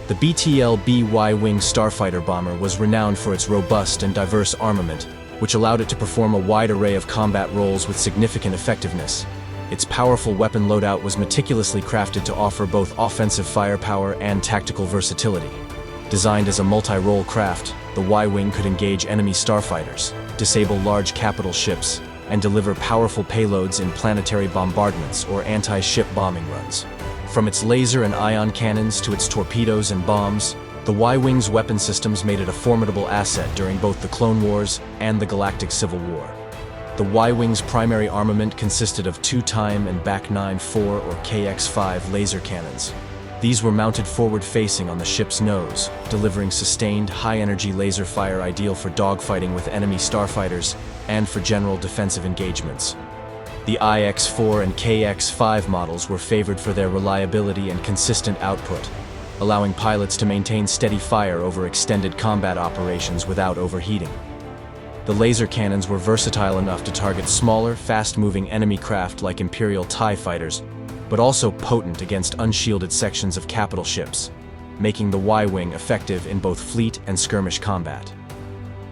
The BTL-B Y-wing Starfighter bomber was renowned for its robust and diverse armament, which allowed it to perform a wide array of combat roles with significant effectiveness. Its powerful weapon loadout was meticulously crafted to offer both offensive firepower and tactical versatility. Designed as a multi-role craft, the Y-wing could engage enemy starfighters, disable large capital ships, and deliver powerful payloads in planetary bombardments or anti-ship bombing runs. From its laser and ion cannons to its torpedoes and bombs, the Y-wing's weapon systems made it a formidable asset during both the Clone Wars and the Galactic Civil War. The Y-wing's primary armament consisted of 2x and back 9-4 or KX-5 laser cannons. These were mounted forward-facing on the ship's nose, delivering sustained, high-energy laser fire ideal for dogfighting with enemy starfighters and for general defensive engagements. The IX-4 and KX-5 models were favored for their reliability and consistent output, allowing pilots to maintain steady fire over extended combat operations without overheating. The laser cannons were versatile enough to target smaller, fast-moving enemy craft like Imperial TIE fighters, but also potent against unshielded sections of capital ships, making the Y-wing effective in both fleet and skirmish combat.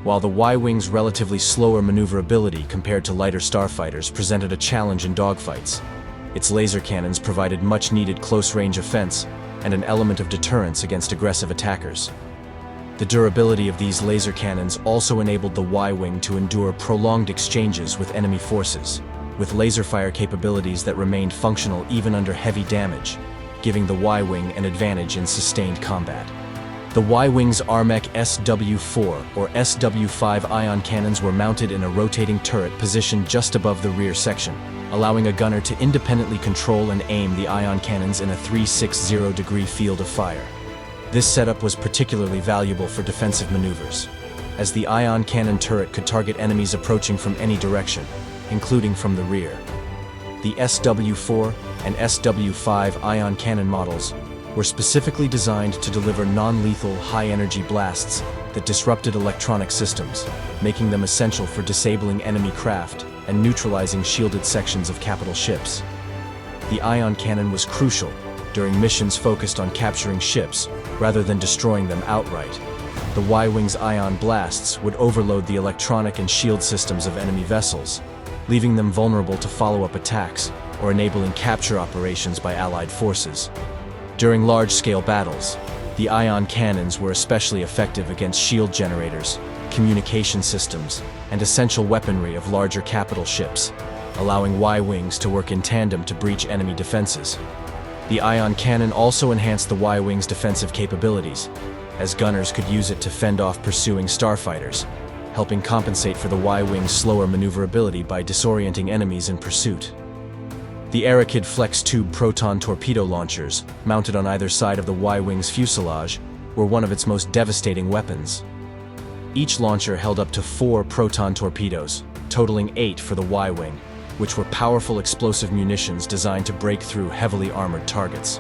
While the Y-wing's relatively slower maneuverability compared to lighter starfighters presented a challenge in dogfights, its laser cannons provided much-needed close-range offense and an element of deterrence against aggressive attackers. The durability of these laser cannons also enabled the Y-wing to endure prolonged exchanges with enemy forces, with laser fire capabilities that remained functional even under heavy damage, giving the Y-wing an advantage in sustained combat. The Y-wing's Armament SW-4 or SW-5 ion cannons were mounted in a rotating turret positioned just above the rear section, allowing a gunner to independently control and aim the ion cannons in a 360-degree field of fire. This setup was particularly valuable for defensive maneuvers, as the ion cannon turret could target enemies approaching from any direction, including from the rear. The SW-4 and SW-5 ion cannon models were specifically designed to deliver non-lethal, high-energy blasts that disrupted electronic systems, making them essential for disabling enemy craft and neutralizing shielded sections of capital ships. The ion cannon was crucial during missions focused on capturing ships rather than destroying them outright. The Y-wing's ion blasts would overload the electronic and shield systems of enemy vessels, leaving them vulnerable to follow-up attacks or enabling capture operations by Allied forces. During large-scale battles, the ion cannons were especially effective against shield generators, communication systems, and essential weaponry of larger capital ships, allowing Y-wings to work in tandem to breach enemy defenses. The ion cannon also enhanced the Y-wing's defensive capabilities, as gunners could use it to fend off pursuing starfighters, helping compensate for the Y-wing's slower maneuverability by disorienting enemies in pursuit. The Arakid flex-tube proton torpedo launchers, mounted on either side of the Y-wing's fuselage, were one of its most devastating weapons. Each launcher held up to 4 proton torpedoes, totaling 8 for the Y-wing, which were powerful explosive munitions designed to break through heavily armored targets.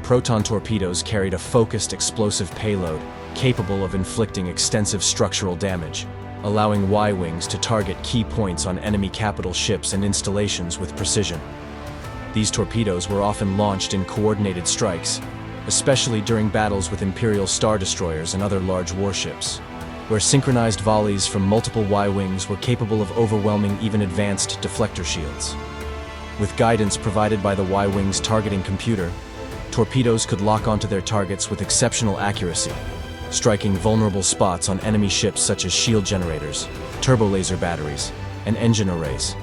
Proton torpedoes carried a focused explosive payload capable of inflicting extensive structural damage, allowing Y-wings to target key points on enemy capital ships and installations with precision. These torpedoes were often launched in coordinated strikes, especially during battles with Imperial Star Destroyers and other large warships, where synchronized volleys from multiple Y-wings were capable of overwhelming even advanced deflector shields. With guidance provided by the Y-wing's targeting computer, torpedoes could lock onto their targets with exceptional accuracy, striking vulnerable spots on enemy ships such as shield generators, turbolaser batteries, and engine arrays.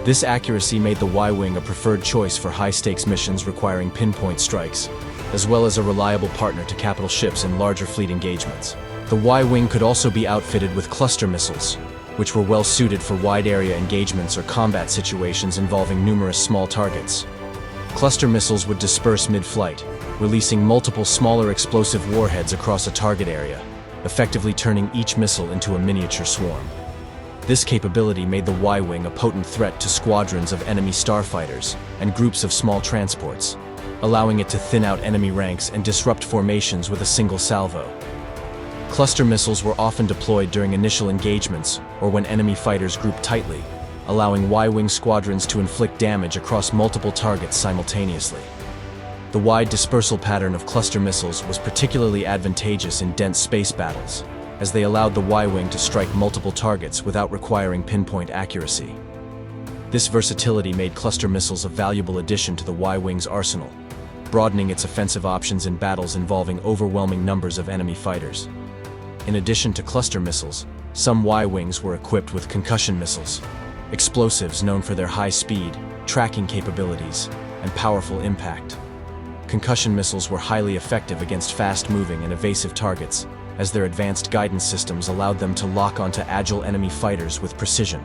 This accuracy made the Y-wing a preferred choice for high-stakes missions requiring pinpoint strikes, as well as a reliable partner to capital ships in larger fleet engagements. The Y-wing could also be outfitted with cluster missiles, which were well-suited for wide-area engagements or combat situations involving numerous small targets. Cluster missiles would disperse mid-flight, releasing multiple smaller explosive warheads across a target area, effectively turning each missile into a miniature swarm. This capability made the Y-wing a potent threat to squadrons of enemy starfighters and groups of small transports, allowing it to thin out enemy ranks and disrupt formations with a single salvo. Cluster missiles were often deployed during initial engagements or when enemy fighters grouped tightly, allowing Y-wing squadrons to inflict damage across multiple targets simultaneously. The wide dispersal pattern of cluster missiles was particularly advantageous in dense space battles, as they allowed the Y-wing to strike multiple targets without requiring pinpoint accuracy. This versatility made cluster missiles a valuable addition to the Y-wing's arsenal, broadening its offensive options in battles involving overwhelming numbers of enemy fighters. In addition to cluster missiles, some Y-wings were equipped with concussion missiles, explosives known for their high speed, tracking capabilities, and powerful impact. Concussion missiles were highly effective against fast-moving and evasive targets, as their advanced guidance systems allowed them to lock onto agile enemy fighters with precision.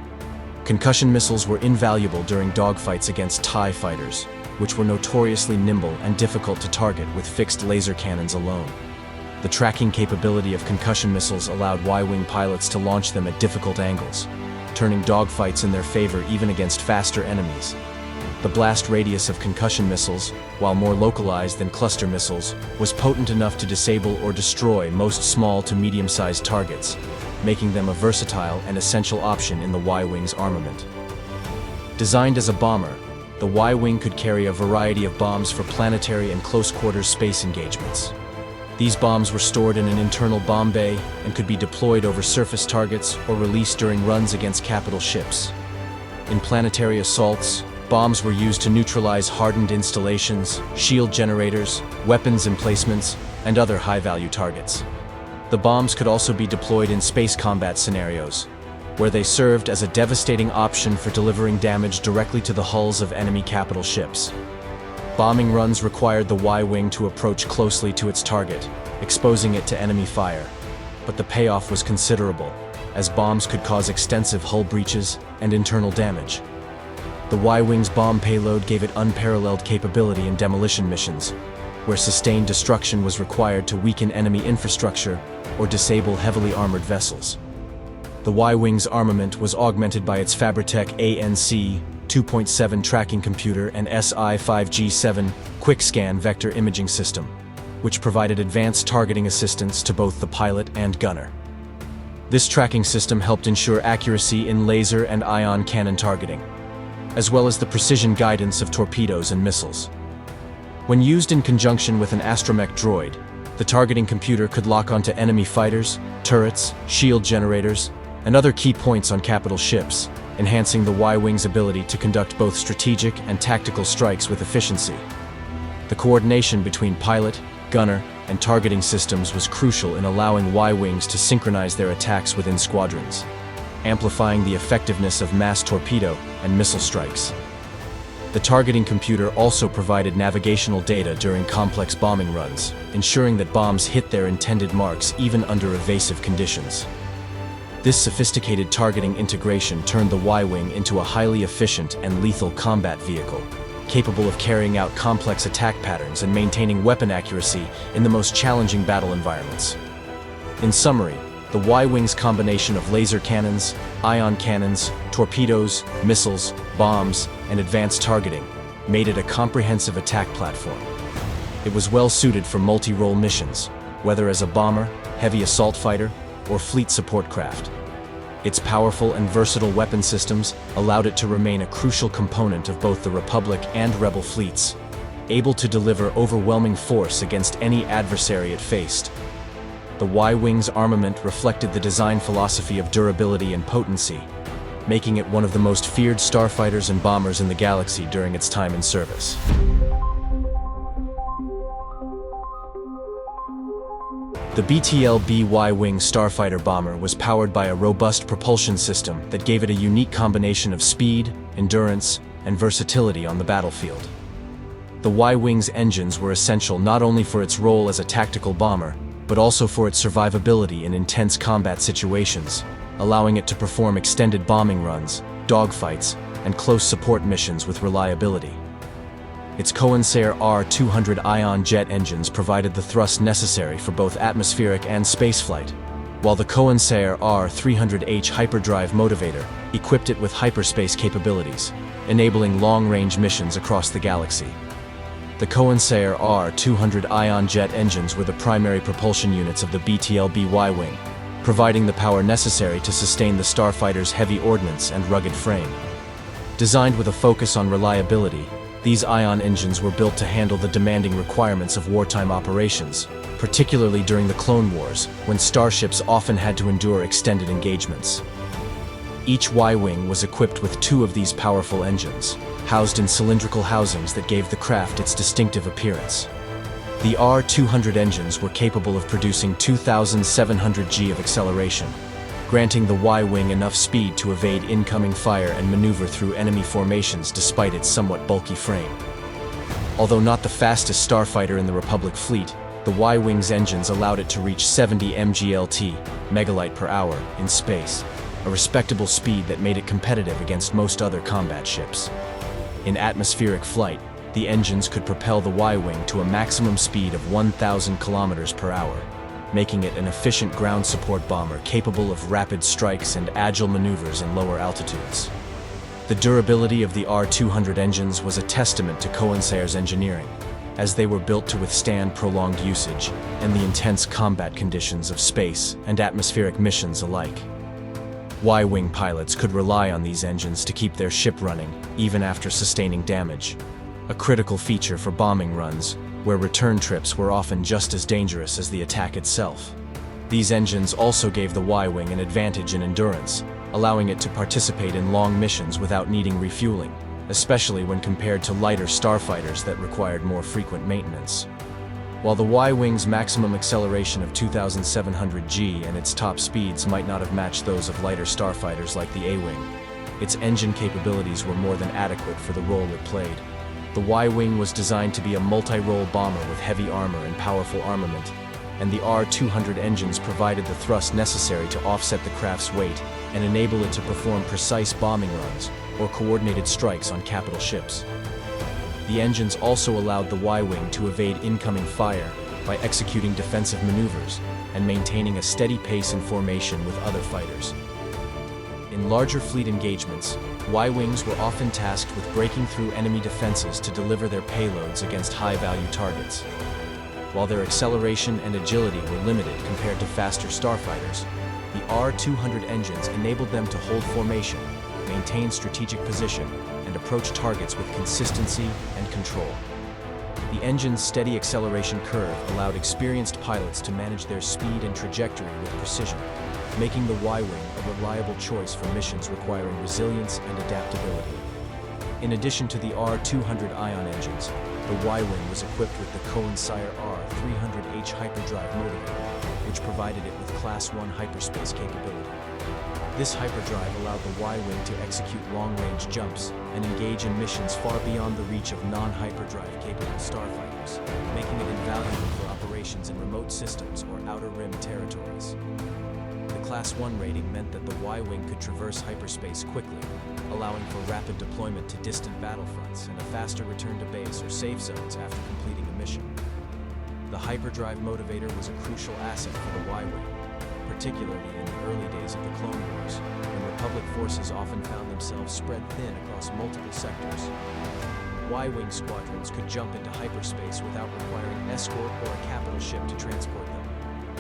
Concussion missiles were invaluable during dogfights against TIE fighters, which were notoriously nimble and difficult to target with fixed laser cannons alone. The tracking capability of concussion missiles allowed Y-wing pilots to launch them at difficult angles, turning dogfights in their favor even against faster enemies. The blast radius of concussion missiles, while more localized than cluster missiles, was potent enough to disable or destroy most small to medium-sized targets, making them a versatile and essential option in the Y-wing's armament. Designed as a bomber, the Y-wing could carry a variety of bombs for planetary and close-quarters space engagements. These bombs were stored in an internal bomb bay and could be deployed over surface targets or released during runs against capital ships. In planetary assaults, bombs were used to neutralize hardened installations, shield generators, weapons emplacements, and other high-value targets. The bombs could also be deployed in space combat scenarios, where they served as a devastating option for delivering damage directly to the hulls of enemy capital ships. Bombing runs required the Y-wing to approach closely to its target, exposing it to enemy fire. But the payoff was considerable, as bombs could cause extensive hull breaches and internal damage. The Y-wing's bomb payload gave it unparalleled capability in demolition missions, where sustained destruction was required to weaken enemy infrastructure or disable heavily armored vessels. The Y-wing's armament was augmented by its Fabritech ANC 2.7 tracking computer and SI-5G7 quick-scan vector imaging system, which provided advanced targeting assistance to both the pilot and gunner. This tracking system helped ensure accuracy in laser and ion cannon targeting, as well as the precision guidance of torpedoes and missiles. When used in conjunction with an astromech droid, the targeting computer could lock onto enemy fighters, turrets, shield generators, and other key points on capital ships, enhancing the Y-wing's ability to conduct both strategic and tactical strikes with efficiency. The coordination between pilot, gunner, and targeting systems was crucial in allowing Y-wings to synchronize their attacks within squadrons, amplifying the effectiveness of mass torpedo and missile strikes. The targeting computer also provided navigational data during complex bombing runs, ensuring that bombs hit their intended marks even under evasive conditions. This sophisticated targeting integration turned the Y-wing into a highly efficient and lethal combat vehicle, capable of carrying out complex attack patterns and maintaining weapon accuracy in the most challenging battle environments. In summary, the Y-wing's combination of laser cannons, ion cannons, torpedoes, missiles, bombs, and advanced targeting made it a comprehensive attack platform. It was well suited for multi-role missions, whether as a bomber, heavy assault fighter, or fleet support craft. Its powerful and versatile weapon systems allowed it to remain a crucial component of both the Republic and Rebel fleets, able to deliver overwhelming force against any adversary it faced. The Y-wing's armament reflected the design philosophy of durability and potency, making it one of the most feared starfighters and bombers in the galaxy during its time in service. The BTL-B Y-wing starfighter bomber was powered by a robust propulsion system that gave it a unique combination of speed, endurance, and versatility on the battlefield. The Y-wing's engines were essential not only for its role as a tactical bomber, but also for its survivability in intense combat situations, allowing it to perform extended bombing runs, dogfights, and close support missions with reliability. Its Corsair R200 ion jet engines provided the thrust necessary for both atmospheric and spaceflight, while the Corsair R300H hyperdrive motivator equipped it with hyperspace capabilities, enabling long-range missions across the galaxy. The Corsair R200 ion jet engines were the primary propulsion units of the BTL-B Y-wing, providing the power necessary to sustain the starfighter's heavy ordnance and rugged frame. Designed with a focus on reliability, These ion engines were built to handle the demanding requirements of wartime operations, particularly during the Clone Wars, when starships often had to endure extended engagements. Each Y-wing was equipped with 2 of these powerful engines, housed in cylindrical housings that gave the craft its distinctive appearance. The R-200 engines were capable of producing 2,700 g of acceleration, granting the Y-wing enough speed to evade incoming fire and maneuver through enemy formations despite its somewhat bulky frame. Although not the fastest starfighter in the Republic fleet, the Y-wing's engines allowed it to reach 70 mglt (megalight per hour) in space, a respectable speed that made it competitive against most other combat ships. In atmospheric flight, the engines could propel the Y-wing to a maximum speed of 1,000 km per hour, making it an efficient ground support bomber capable of rapid strikes and agile maneuvers in lower altitudes. The durability of the R-200 engines was a testament to Corsair's engineering, as they were built to withstand prolonged usage and the intense combat conditions of space and atmospheric missions alike. Y-wing pilots could rely on these engines to keep their ship running, even after sustaining damage, a critical feature for bombing runs, where return trips were often just as dangerous as the attack itself. These engines also gave the Y-wing an advantage in endurance, allowing it to participate in long missions without needing refueling, especially when compared to lighter starfighters that required more frequent maintenance. While the Y-wing's maximum acceleration of 2,700 g and its top speeds might not have matched those of lighter starfighters like the A-wing, its engine capabilities were more than adequate for the role it played. The Y-wing was designed to be a multi-role bomber with heavy armor and powerful armament, and the R-200 engines provided the thrust necessary to offset the craft's weight and enable it to perform precise bombing runs or coordinated strikes on capital ships. The engines also allowed the Y-wing to evade incoming fire by executing defensive maneuvers and maintaining a steady pace in formation with other fighters. In larger fleet engagements, Y-wings were often tasked with breaking through enemy defenses to deliver their payloads against high-value targets. While their acceleration and agility were limited compared to faster starfighters, the R-200 engines enabled them to hold formation, maintain strategic position, and approach targets with consistency and control. The engine's steady acceleration curve allowed experienced pilots to manage their speed and trajectory with precision, making the Y-wing a reliable choice for missions requiring resilience and adaptability. In addition to the R-200 ion engines, the Y-wing was equipped with the Corsair R-300H hyperdrive motivator, which provided it with Class 1 hyperspace capability. This hyperdrive allowed the Y-wing to execute long-range jumps and engage in missions far beyond the reach of non-hyperdrive-capable starfighters, making it invaluable for operations in remote systems or outer rim territories. The Class 1 rating meant that the Y-wing could traverse hyperspace quickly, allowing for rapid deployment to distant battlefronts and a faster return to base or safe zones after completing a mission. The hyperdrive motivator was a crucial asset for the Y-wing, particularly in the early days of the Clone Wars, when Republic forces often found themselves spread thin across multiple sectors. Y-wing squadrons could jump into hyperspace without requiring an escort or a capital ship to transport them,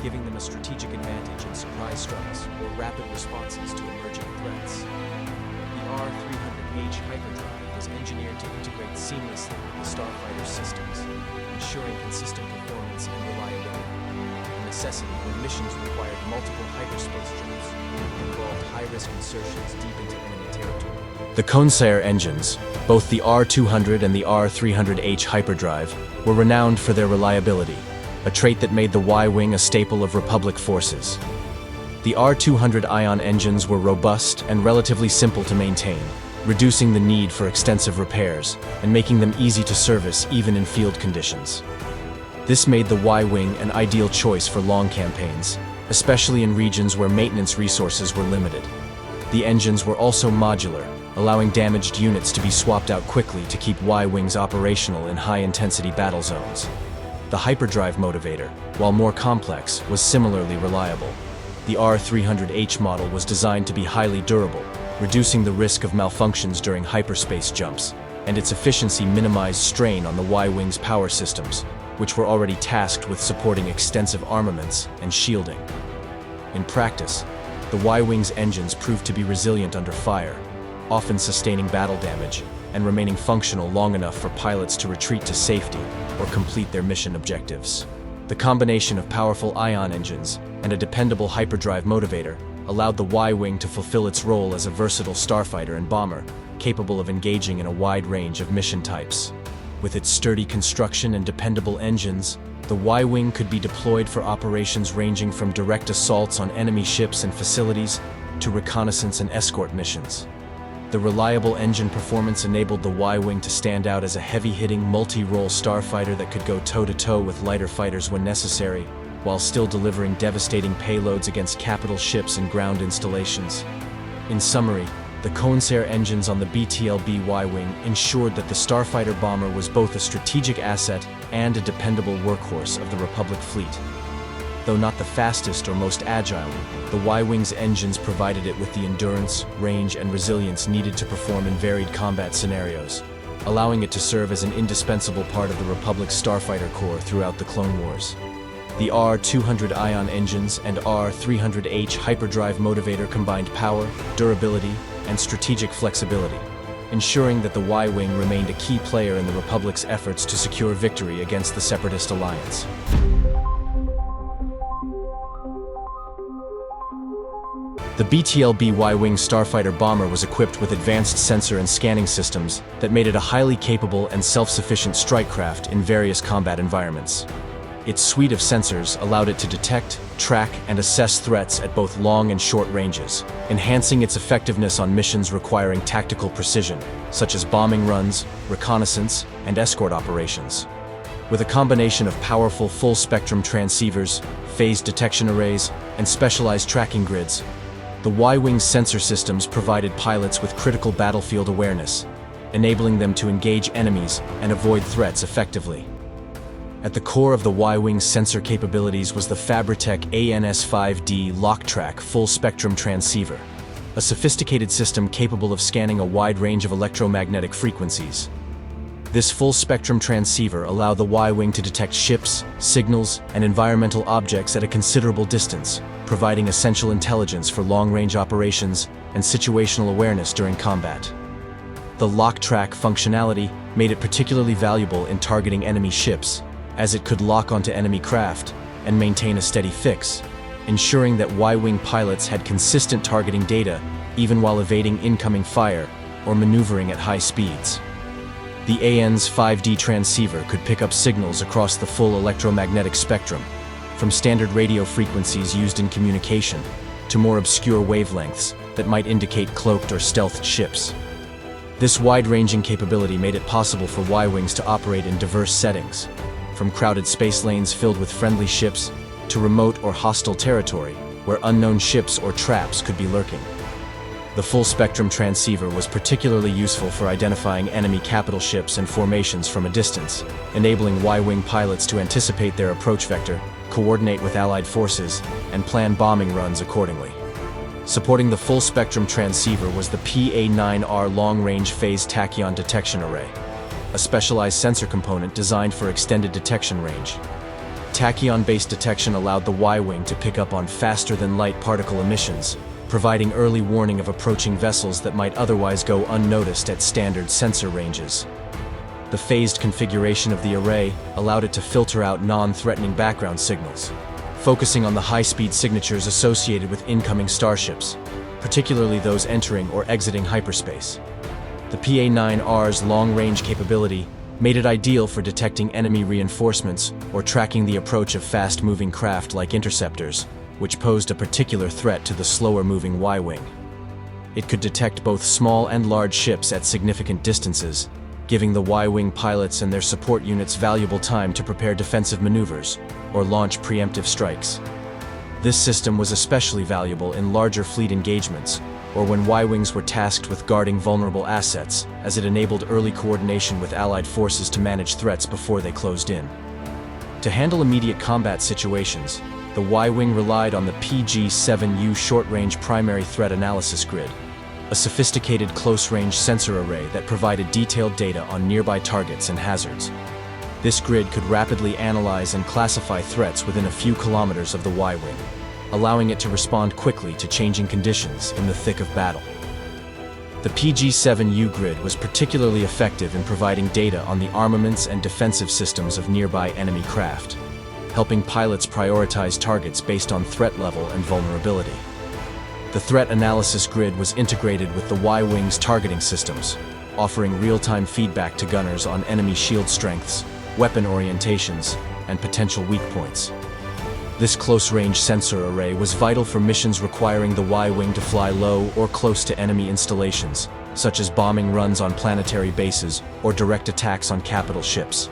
giving them a strategic advantage in surprise strikes or rapid responses to emerging threats. The R-300H hyperdrive was engineered to integrate seamlessly with the Starfighter systems, ensuring consistent performance and reliability. Necessity when missions required multiple hyperspace jumps and involved high-risk insertions deep into enemy territory. The Corsair engines, both the R-200 and the R-300H hyperdrive, were renowned for their reliability, a trait that made the Y-wing a staple of Republic forces. The R-200 ion engines were robust and relatively simple to maintain, reducing the need for extensive repairs and making them easy to service even in field conditions. This made the Y-wing an ideal choice for long campaigns, especially in regions where maintenance resources were limited. The engines were also modular, allowing damaged units to be swapped out quickly to keep Y-wings operational in high-intensity battle zones. The hyperdrive motivator, while more complex, was similarly reliable. The R-300H model was designed to be highly durable, reducing the risk of malfunctions during hyperspace jumps, and its efficiency minimized strain on the Y-wing's power systems, which were already tasked with supporting extensive armaments and shielding. In practice, the Y-wing's engines proved to be resilient under fire, often sustaining battle damage, and remaining functional long enough for pilots to retreat to safety or complete their mission objectives. The combination of powerful ion engines and a dependable hyperdrive motivator allowed the Y-Wing to fulfill its role as a versatile starfighter and bomber, capable of engaging in a wide range of mission types. With its sturdy construction and dependable engines, the Y-Wing could be deployed for operations ranging from direct assaults on enemy ships and facilities to reconnaissance and escort missions. The reliable engine performance enabled the Y-Wing to stand out as a heavy-hitting, multi-role starfighter that could go toe-to-toe with lighter fighters when necessary, while still delivering devastating payloads against capital ships and ground installations. In summary, the Corsair engines on the BTLB Y-Wing ensured that the starfighter bomber was both a strategic asset and a dependable workhorse of the Republic fleet. Though not the fastest or most agile, the Y-Wing's engines provided it with the endurance, range, and resilience needed to perform in varied combat scenarios, allowing it to serve as an indispensable part of the Republic's starfighter corps throughout the Clone Wars. The R200 ion engines and R300H hyperdrive motivator combined power, durability, and strategic flexibility, ensuring that the Y-Wing remained a key player in the Republic's efforts to secure victory against the Separatist alliance. The BTLB Y-Wing starfighter bomber was equipped with advanced sensor and scanning systems that made it a highly capable and self-sufficient strike craft in various combat environments. Its suite of sensors allowed it to detect, track, and assess threats at both long and short ranges, enhancing its effectiveness on missions requiring tactical precision, such as bombing runs, reconnaissance, and escort operations. With a combination of powerful full-spectrum transceivers, phased detection arrays, and specialized tracking grids, the Y-Wing's sensor systems provided pilots with critical battlefield awareness, enabling them to engage enemies and avoid threats effectively. At the core of the Y-Wing's sensor capabilities was the Fabritech ANS-5D LockTrack full-spectrum transceiver, a sophisticated system capable of scanning a wide range of electromagnetic frequencies. This full-spectrum transceiver allowed the Y-Wing to detect ships, signals, and environmental objects at a considerable distance, providing essential intelligence for long-range operations and situational awareness during combat. The LockTrack functionality made it particularly valuable in targeting enemy ships, as it could lock onto enemy craft and maintain a steady fix, ensuring that Y-Wing pilots had consistent targeting data even while evading incoming fire or maneuvering at high speeds. The ANS-5D transceiver could pick up signals across the full electromagnetic spectrum, from standard radio frequencies used in communication to more obscure wavelengths that might indicate cloaked or stealthed ships. This wide-ranging capability made it possible for Y-Wings to operate in diverse settings, from crowded space lanes filled with friendly ships to remote or hostile territory where unknown ships or traps could be lurking. The full-spectrum transceiver was particularly useful for identifying enemy capital ships and formations from a distance, enabling Y-Wing pilots to anticipate their approach vector, coordinate with Allied forces, and plan bombing runs accordingly. Supporting the full-spectrum transceiver was the PA-9R long-range phase tachyon detection array, a specialized sensor component designed for extended detection range. Tachyon-based detection allowed the Y-Wing to pick up on faster-than-light particle emissions, providing early warning of approaching vessels that might otherwise go unnoticed at standard sensor ranges. The phased configuration of the array allowed it to filter out non-threatening background signals, focusing on the high-speed signatures associated with incoming starships, particularly those entering or exiting hyperspace. The PA-9R's long-range capability made it ideal for detecting enemy reinforcements or tracking the approach of fast-moving craft like interceptors, which posed a particular threat to the slower-moving Y-Wing. It could detect both small and large ships at significant distances, giving the Y-Wing pilots and their support units valuable time to prepare defensive maneuvers or launch preemptive strikes. This system was especially valuable in larger fleet engagements, or when Y-Wings were tasked with guarding vulnerable assets, as it enabled early coordination with Allied forces to manage threats before they closed in. To handle immediate combat situations, the Y-Wing relied on the PG-7U short-range primary threat analysis grid, a sophisticated close-range sensor array that provided detailed data on nearby targets and hazards. This grid could rapidly analyze and classify threats within a few kilometers of the Y-Wing, allowing it to respond quickly to changing conditions in the thick of battle. The PG-7U grid was particularly effective in providing data on the armaments and defensive systems of nearby enemy craft, helping pilots prioritize targets based on threat level and vulnerability. The threat analysis grid was integrated with the Y-Wing's targeting systems, offering real-time feedback to gunners on enemy shield strengths, weapon orientations, and potential weak points. This close-range sensor array was vital for missions requiring the Y-Wing to fly low or close to enemy installations, such as bombing runs on planetary bases or direct attacks on capital ships.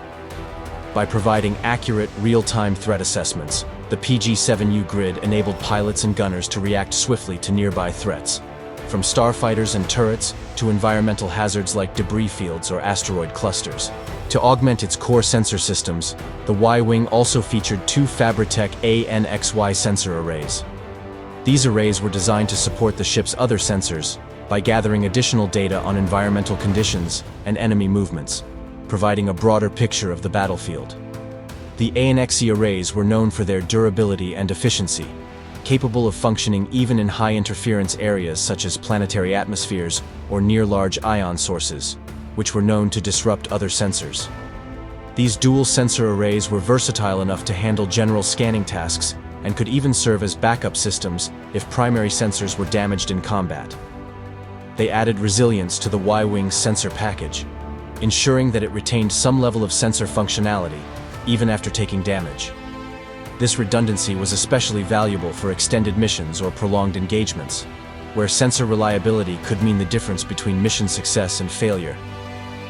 By providing accurate, real-time threat assessments, the PG-7U grid enabled pilots and gunners to react swiftly to nearby threats, from starfighters and turrets to environmental hazards like debris fields or asteroid clusters. To augment its core sensor systems, the Y-Wing also featured two Fabritech ANXY sensor arrays. These arrays were designed to support the ship's other sensors by gathering additional data on environmental conditions and enemy movements, providing a broader picture of the battlefield. The ANXY arrays were known for their durability and efficiency, capable of functioning even in high-interference areas such as planetary atmospheres or near large ion sources, which were known to disrupt other sensors. These dual sensor arrays were versatile enough to handle general scanning tasks and could even serve as backup systems if primary sensors were damaged in combat. They added resilience to the Y-Wing's sensor package, ensuring that it retained some level of sensor functionality even after taking damage. This redundancy was especially valuable for extended missions or prolonged engagements, where sensor reliability could mean the difference between mission success and failure.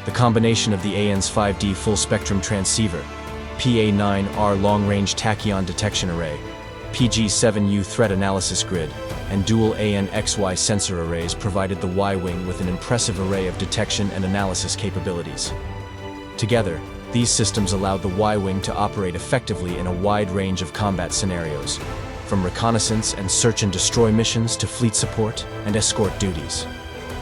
The combination of the AN's 5D full-spectrum transceiver, PA9R long-range tachyon detection array, PG-7U threat analysis grid, and dual ANXY sensor arrays provided the Y-Wing with an impressive array of detection and analysis capabilities. Together, these systems allowed the Y-Wing to operate effectively in a wide range of combat scenarios, from reconnaissance and search and destroy missions to fleet support and escort duties.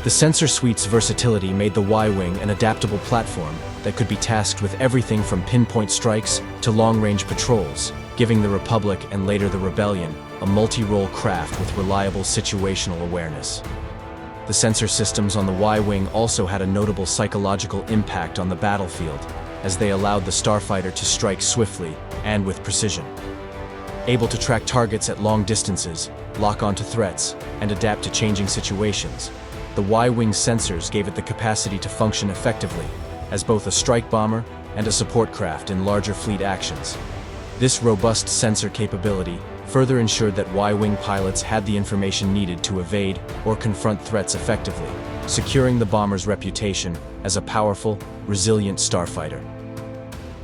The sensor suite's versatility made the Y-Wing an adaptable platform that could be tasked with everything from pinpoint strikes to long-range patrols, giving the Republic and later the Rebellion a multi-role craft with reliable situational awareness. The sensor systems on the Y-Wing also had a notable psychological impact on the battlefield, as they allowed the Starfighter to strike swiftly and with precision. Able to track targets at long distances, lock onto threats, and adapt to changing situations, the Y-Wing's sensors gave it the capacity to function effectively as both a strike bomber and a support craft in larger fleet actions. This robust sensor capability further ensured that Y-Wing pilots had the information needed to evade or confront threats effectively, securing the bomber's reputation as a powerful, resilient starfighter.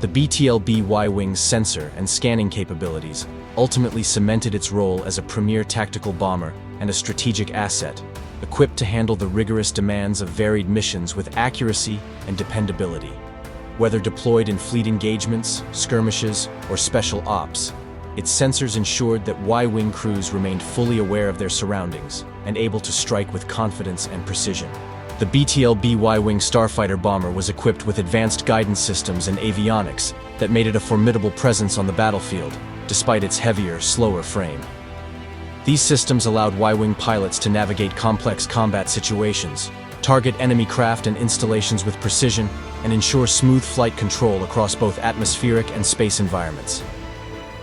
The BTLB Y-Wing's sensor and scanning capabilities ultimately cemented its role as a premier tactical bomber and a strategic asset, equipped to handle the rigorous demands of varied missions with accuracy and dependability. Whether deployed in fleet engagements, skirmishes, or special ops, its sensors ensured that Y-Wing crews remained fully aware of their surroundings and able to strike with confidence and precision. The BTLB Y-Wing Starfighter bomber was equipped with advanced guidance systems and avionics that made it a formidable presence on the battlefield, despite its heavier, slower frame. These systems allowed Y-Wing pilots to navigate complex combat situations, target enemy craft and installations with precision, and ensure smooth flight control across both atmospheric and space environments.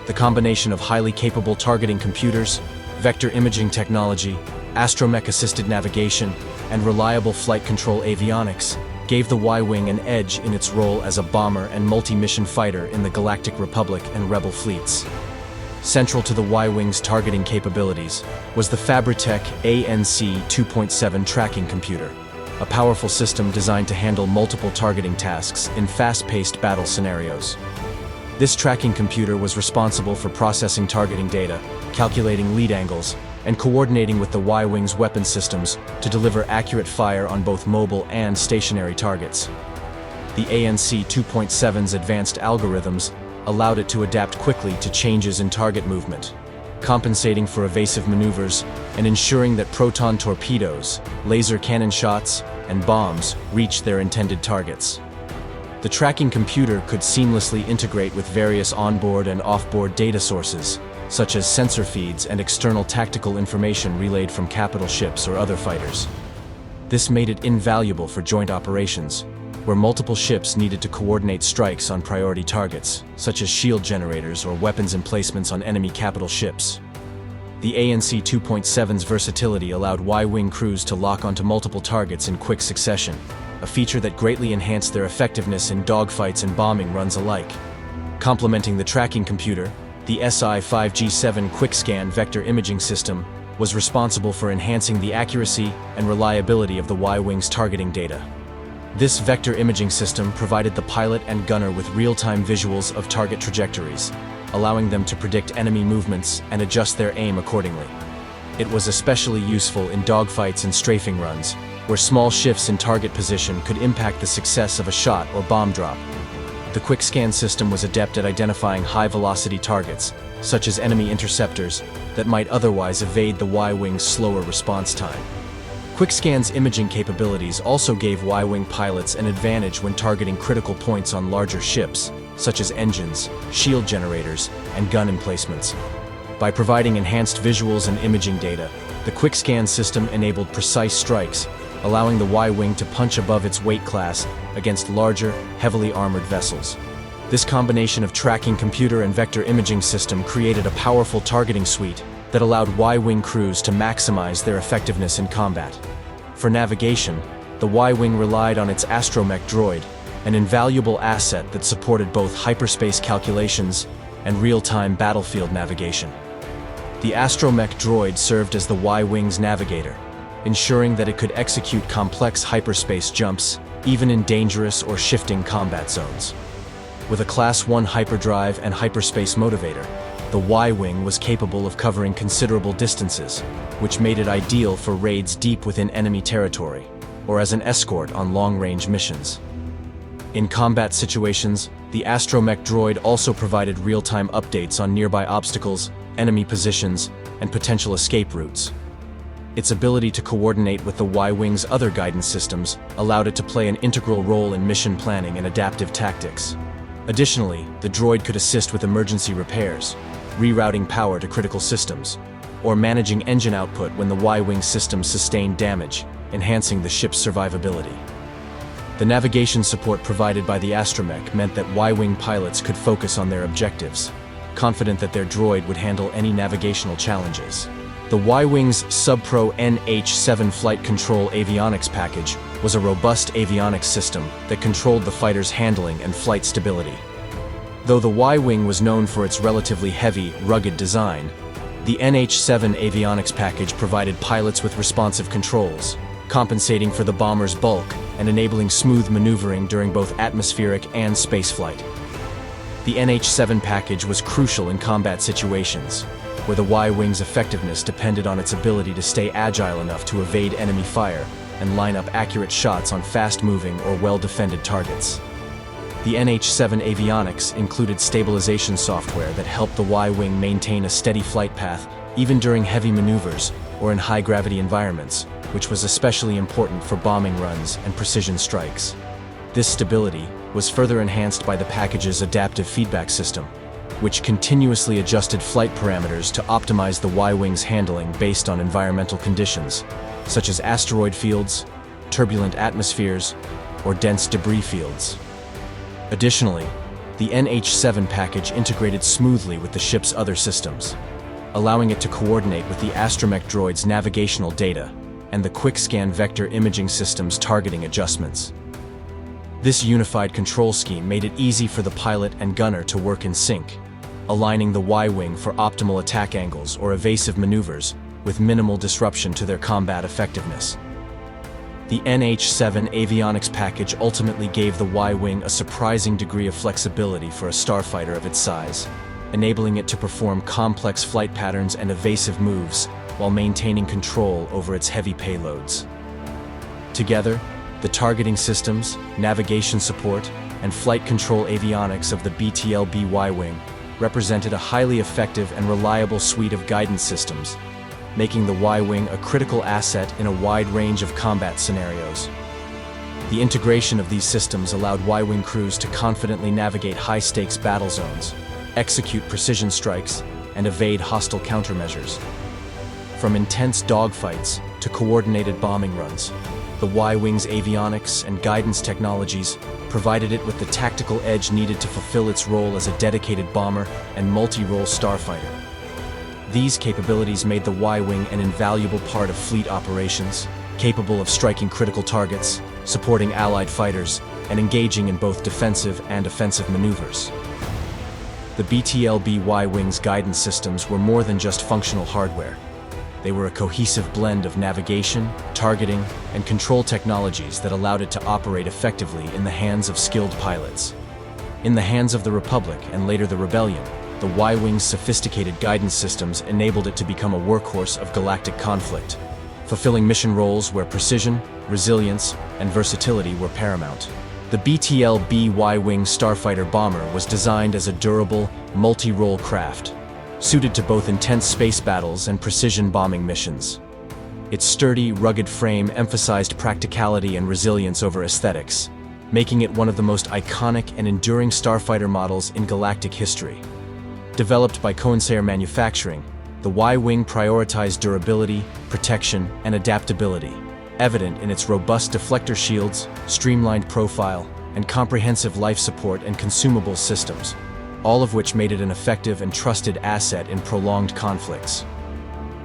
The combination of highly capable targeting computers, vector imaging technology, astromech-assisted navigation, and reliable flight control avionics gave the Y-Wing an edge in its role as a bomber and multi-mission fighter in the Galactic Republic and Rebel fleets. Central to the Y-Wing's targeting capabilities was the Fabritech ANC 2.7 tracking computer, a powerful system designed to handle multiple targeting tasks in fast-paced battle scenarios. This tracking computer was responsible for processing targeting data, calculating lead angles, and coordinating with the Y-Wing's weapon systems to deliver accurate fire on both mobile and stationary targets. The ANC 2.7's advanced algorithms allowed it to adapt quickly to changes in target movement, compensating for evasive maneuvers and ensuring that proton torpedoes, laser cannon shots, and bombs reached their intended targets. The tracking computer could seamlessly integrate with various onboard and offboard data sources, such as sensor feeds and external tactical information relayed from capital ships or other fighters. This made it invaluable for joint operations, where multiple ships needed to coordinate strikes on priority targets, such as shield generators or weapons emplacements on enemy capital ships. The ANC 2.7's versatility allowed Y-wing crews to lock onto multiple targets in quick succession, a feature that greatly enhanced their effectiveness in dogfights and bombing runs alike. Complementing the tracking computer, the SI-5G7 quick-scan vector imaging system was responsible for enhancing the accuracy and reliability of the Y-wing's targeting data. This vector imaging system provided the pilot and gunner with real-time visuals of target trajectories, allowing them to predict enemy movements and adjust their aim accordingly. It was especially useful in dogfights and strafing runs, where small shifts in target position could impact the success of a shot or bomb drop. The quick scan system was adept at identifying high-velocity targets, such as enemy interceptors, that might otherwise evade the Y-wing's slower response time. Quickscan's imaging capabilities also gave Y-wing pilots an advantage when targeting critical points on larger ships, such as engines, shield generators, and gun emplacements. By providing enhanced visuals and imaging data, the quickscan system enabled precise strikes, allowing the Y-wing to punch above its weight class against larger, heavily armored vessels. This combination of tracking computer and vector imaging system created a powerful targeting suite that allowed Y-wing crews to maximize their effectiveness in combat. For navigation, the Y-wing relied on its astromech droid, an invaluable asset that supported both hyperspace calculations and real-time battlefield navigation. The astromech droid served as the Y-wing's navigator, ensuring that it could execute complex hyperspace jumps, even in dangerous or shifting combat zones. With a Class 1 hyperdrive and hyperspace motivator, the Y-wing was capable of covering considerable distances, which made it ideal for raids deep within enemy territory, or as an escort on long-range missions. In combat situations, the astromech droid also provided real-time updates on nearby obstacles, enemy positions, and potential escape routes. Its ability to coordinate with the Y-wing's other guidance systems allowed it to play an integral role in mission planning and adaptive tactics. Additionally, the droid could assist with emergency repairs, rerouting power to critical systems, or managing engine output when the Y-wing system sustained damage, enhancing the ship's survivability. The navigation support provided by the astromech meant that Y-wing pilots could focus on their objectives, confident that their droid would handle any navigational challenges. The Y-wing's Sub-Pro NH-7 flight control avionics package was a robust avionics system that controlled the fighter's handling and flight stability. Though the Y-wing was known for its relatively heavy, rugged design, the NH-7 avionics package provided pilots with responsive controls, compensating for the bomber's bulk and enabling smooth maneuvering during both atmospheric and spaceflight. The NH-7 package was crucial in combat situations, where the Y-wing's effectiveness depended on its ability to stay agile enough to evade enemy fire and line up accurate shots on fast-moving or well-defended targets. The NH-7 avionics included stabilization software that helped the Y-wing maintain a steady flight path even during heavy maneuvers or in high-gravity environments, which was especially important for bombing runs and precision strikes. This stability was further enhanced by the package's adaptive feedback system, which continuously adjusted flight parameters to optimize the Y-wing's handling based on environmental conditions, such as asteroid fields, turbulent atmospheres, or dense debris fields. Additionally, the NH-7 package integrated smoothly with the ship's other systems, allowing it to coordinate with the astromech droid's navigational data and the quick-scan vector imaging system's targeting adjustments. This unified control scheme made it easy for the pilot and gunner to work in sync, aligning the Y-wing for optimal attack angles or evasive maneuvers with minimal disruption to their combat effectiveness. The NH-7 avionics package ultimately gave the Y-wing a surprising degree of flexibility for a starfighter of its size, enabling it to perform complex flight patterns and evasive moves while maintaining control over its heavy payloads. Together, the targeting systems, navigation support, and flight control avionics of the BTLB Y-wing represented a highly effective and reliable suite of guidance systems, making the Y-wing a critical asset in a wide range of combat scenarios. The integration of these systems allowed Y-wing crews to confidently navigate high-stakes battle zones, execute precision strikes, and evade hostile countermeasures. From intense dogfights to coordinated bombing runs, The Y-Wing's avionics and guidance technologies provided it with the tactical edge needed to fulfill its role as a dedicated bomber and multi-role starfighter. These capabilities made the Y-Wing an invaluable part of fleet operations, capable of striking critical targets, supporting Allied fighters, and engaging in both defensive and offensive maneuvers. The BTLB Y-Wing's guidance systems were more than just functional hardware. They were a cohesive blend of navigation, targeting, and control technologies that allowed it to operate effectively in the hands of skilled pilots. In the hands of the Republic and later the Rebellion, the Y-Wing's sophisticated guidance systems enabled it to become a workhorse of galactic conflict, fulfilling mission roles where precision, resilience, and versatility were paramount. The BTLB Y-Wing Starfighter bomber was designed as a durable, multi-role craft, suited to both intense space battles and precision bombing missions. Its sturdy, rugged frame emphasized practicality and resilience over aesthetics, making it one of the most iconic and enduring starfighter models in galactic history. Developed by Corsair Manufacturing, the Y-Wing prioritized durability, protection, and adaptability, evident in its robust deflector shields, streamlined profile, and comprehensive life support and consumable systems, all of which made it an effective and trusted asset in prolonged conflicts.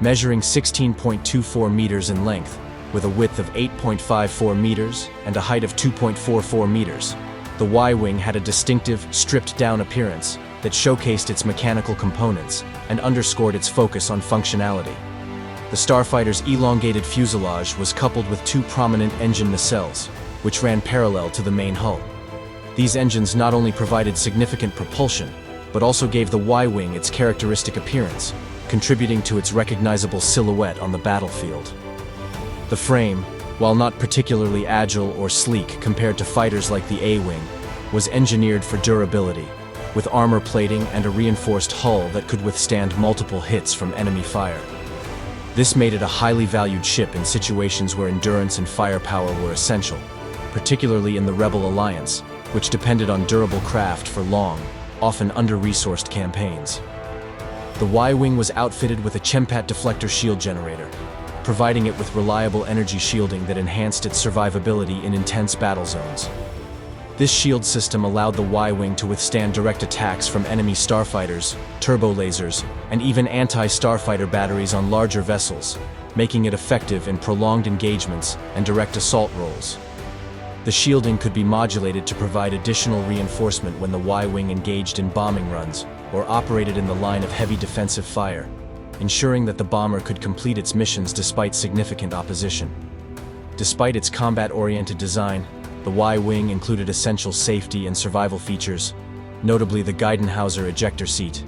Measuring 16.24 meters in length, with a width of 8.54 meters and a height of 2.44 meters, the Y-Wing had a distinctive, stripped-down appearance that showcased its mechanical components and underscored its focus on functionality. The Starfighter's elongated fuselage was coupled with two prominent engine nacelles, which ran parallel to the main hull. These engines not only provided significant propulsion, but also gave the Y-Wing its characteristic appearance, contributing to its recognizable silhouette on the battlefield. The frame, while not particularly agile or sleek compared to fighters like the A-Wing, was engineered for durability, with armor plating and a reinforced hull that could withstand multiple hits from enemy fire. This made it a highly valued ship in situations where endurance and firepower were essential, particularly in the Rebel Alliance, which depended on durable craft for long, often under-resourced campaigns. The Y-Wing was outfitted with a Chempat deflector shield generator, providing it with reliable energy shielding that enhanced its survivability in intense battle zones. This shield system allowed the Y-Wing to withstand direct attacks from enemy starfighters, turbo lasers, and even anti-starfighter batteries on larger vessels, making it effective in prolonged engagements and direct assault roles. The shielding could be modulated to provide additional reinforcement when the Y-Wing engaged in bombing runs or operated in the line of heavy defensive fire, ensuring that the bomber could complete its missions despite significant opposition. Despite its combat-oriented design, the Y-Wing included essential safety and survival features, notably the Geidenhauser ejector seat.